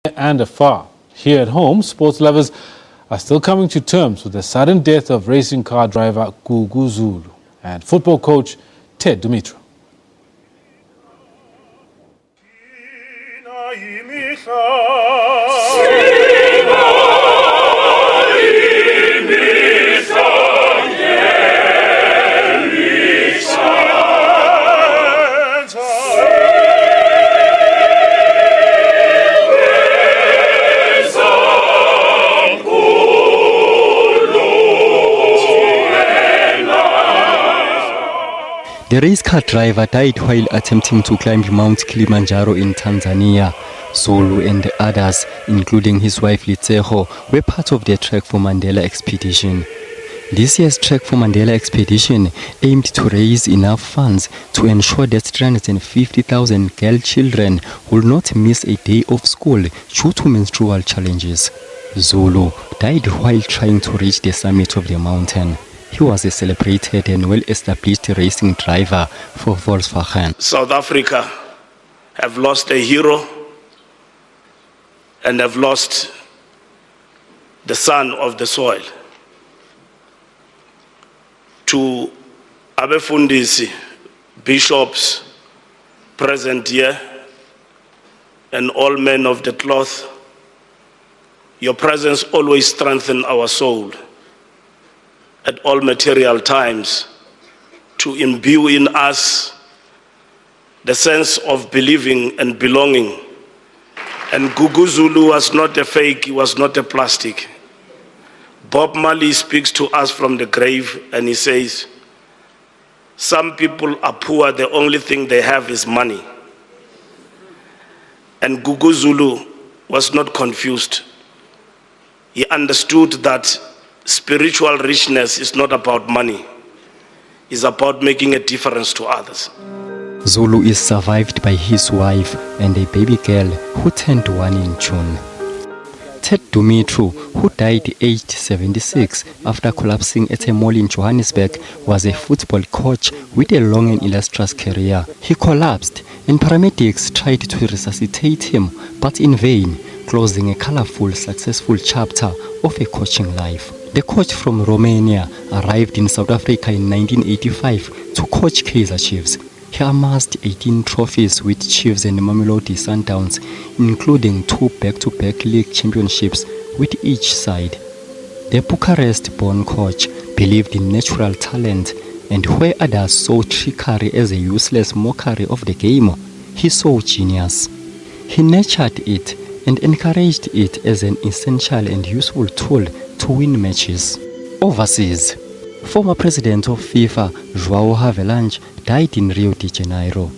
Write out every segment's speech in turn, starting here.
And afar. Here at home, sports lovers are still coming to terms with the sudden death of racing car driver Gugu Zulu and football coach Ted Dumitru. The race car driver died while attempting to climb Mount Kilimanjaro in Tanzania. Zulu and others, including his wife Litseho, were part of the Trek for Mandela expedition. This year's Trek for Mandela expedition aimed to raise enough funds to ensure that 350,000 girl children will not miss a day of school due to menstrual challenges. Zulu died while trying to reach the summit of the mountain. He was a celebrated and well-established racing driver for Volkswagen. South Africa have lost a hero and have lost the son of the soil. To abefundisi, bishops present here, and all men of the cloth, your presence always strengthens our soul at all material times, to imbue in us the sense of believing and belonging. And Gugu Zulu was not a fake, he was not a plastic. Bob Marley speaks to us from the grave and he says, some people are poor, the only thing they have is money. And Gugu Zulu was not confused. He understood that spiritual richness is not about money. It's about making a difference to others. Zulu is survived by his wife and a baby girl who turned 1 in June. Ted Dumitru, who died aged 76 after collapsing at a mall in Johannesburg, was a football coach with a long and illustrious career. He collapsed and paramedics tried to resuscitate him, but in vain, closing a colorful, successful chapter of a coaching life. The coach from Romania arrived in South Africa in 1985 to coach Kaizer Chiefs. He amassed 18 trophies with Chiefs and Mamelodi Sundowns, including 2 back-to-back league championships with each side. The Bucharest-born coach believed in natural talent, and where others saw trickery as a useless mockery of the game, he saw genius. He nurtured it and encouraged it as an essential and useful tool to win matches. Overseas, former president of FIFA, João Havelange, died in Rio de Janeiro.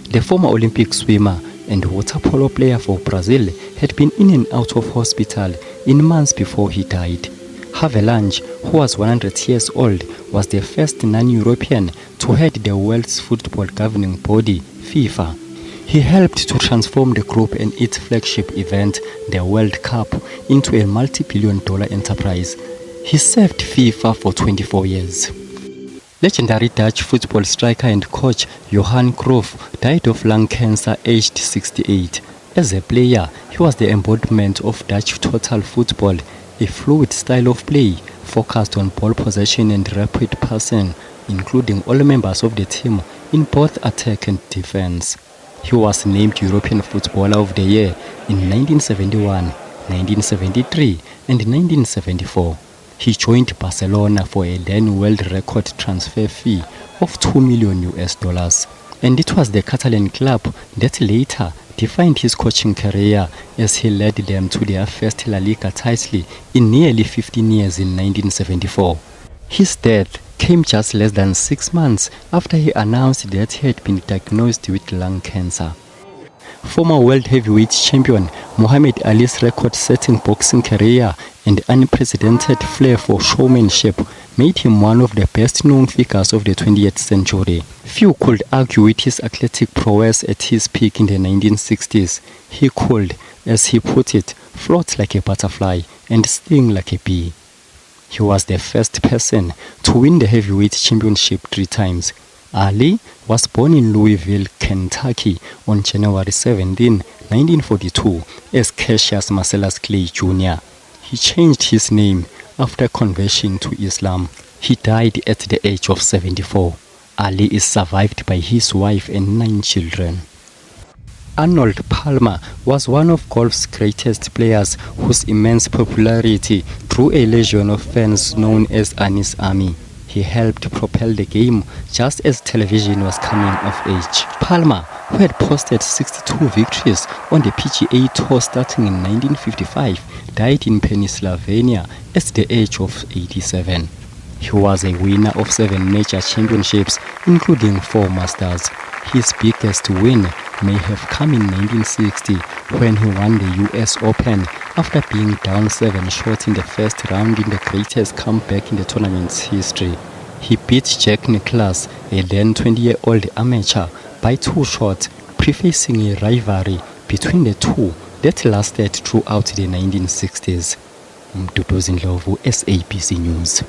The former Olympic swimmer and water polo player for Brazil had been in and out of hospital in months before he died. Havelange, who was 100 years old, was the first non-European to head the world's football governing body, FIFA. He helped to transform the group and its flagship event, the World Cup, into a multi-billion-dollar enterprise. He served FIFA for 24 years. Legendary Dutch football striker and coach Johan Cruyff died of lung cancer aged 68. As a player, he was the embodiment of Dutch total football, a fluid style of play focused on ball possession and rapid passing, including all members of the team in both attack and defense. He was named European Footballer of the Year in 1971, 1973, and 1974. He joined Barcelona for a then world record transfer fee of $2 million, and it was the Catalan club that later defined his coaching career as he led them to their first La Liga title in nearly 15 years in 1974. His death came just less than 6 months after he announced that he had been diagnosed with lung cancer. Former world heavyweight champion Muhammad Ali's record-setting boxing career and unprecedented flair for showmanship made him one of the best-known figures of the 20th century. Few could argue with his athletic prowess at his peak in the 1960s. He could, as he put it, float like a butterfly and sting like a bee. He was the first person to win the heavyweight championship 3 times, Ali was born in Louisville, Kentucky on January 17, 1942 as Cassius Marcellus Clay Jr. He changed his name after conversion to Islam. He died at the age of 74. Ali is survived by his wife and 9 children. Arnold Palmer was one of golf's greatest players whose immense popularity drew a legion of fans known as Arnie's Army. He helped propel the game just as television was coming of age. Palmer, who had posted 62 victories on the PGA Tour starting in 1955, died in Pennsylvania at the age of 87. He was a winner of 7 major championships, including 4 Masters. His biggest win may have come in 1960 when he won the US Open after being down 7 shots in the first round in the greatest comeback in the tournament's history. He beat Jack Nicklaus, a then 20-year-old amateur, by 2 shots, prefacing a rivalry between the two that lasted throughout the 1960s. Gugu Zulu, SABC News.